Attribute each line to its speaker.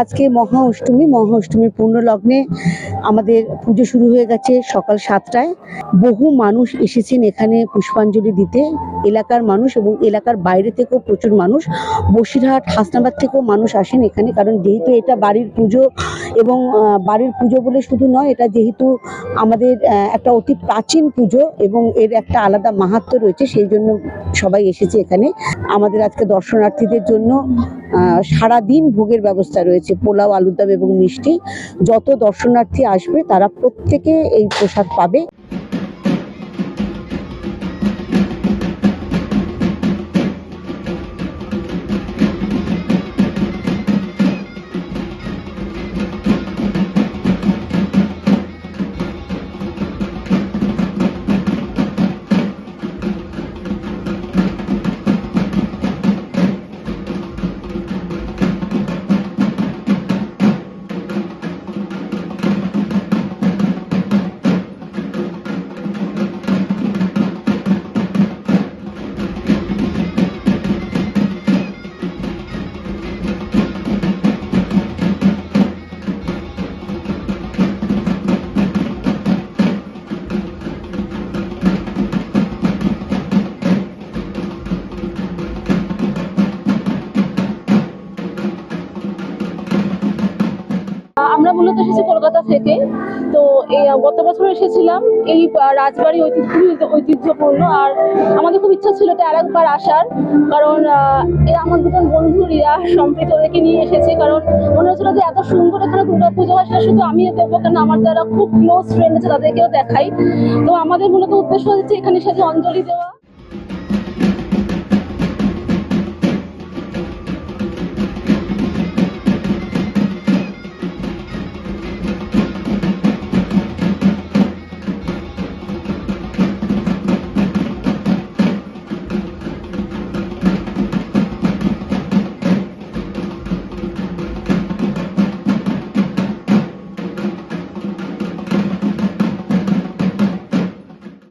Speaker 1: আজকে মহা অষ্টমীর পূর্ণ লগ্নে আমাদের পুজো শুরু হয়ে গেছে সকাল 7টায়। বহু মানুষ এসেছেন এখানে পুষ্পাঞ্জলি দিতে, এলাকার মানুষ এবং এলাকার বাইরে থেকেও প্রচুর মানুষ, বসিরহাট হাসনাবাদ থেকেও মানুষ আসেন এখানে। কারণ যেহেতু এটা বাড়ির পুজো এবং বাড়ির পুজো বলে শুধু নয়, এটা যেহেতু আমাদের একটা অতি প্রাচীন পুজো এবং এর একটা আলাদা মাহাত্ম্য রয়েছে, সেই জন্য সবাই এসেছে এখানে। আমাদের আজকে দর্শনার্থীদের জন্য সারাদিন ভোগের ব্যবস্থা রয়েছে, পোলাও, আলুর দম এবং মিষ্টি। যত দর্শনার্থী আসবে তারা প্রত্যেকে এই প্রসাদ পাবে।
Speaker 2: আমরা মূলত এসেছি কলকাতা থেকে। তো এই গত বছর এসেছিলাম। এই রাজবাড়ি খুবই ঐতিহ্যপূর্ণ, আর আমাদের খুব ইচ্ছা ছিল এটা আরেকবার আসার। কারণ এরা আমার দুজন বন্ধু রিয়া সম্প্রীত, ওদেরকে নিয়ে এসেছি। কারণ মনে হচ্ছিল যে এত সুন্দর এখানে দুর্গা পুজো হয়, সেটা শুধু আমি দেখবো কেন, আমার যারা খুব ক্লোজ ফ্রেন্ড আছে তাদেরকেও দেখাই। তো আমাদের মূলত উদ্দেশ্য হচ্ছে এখানে সাথে অঞ্জলি দেওয়া।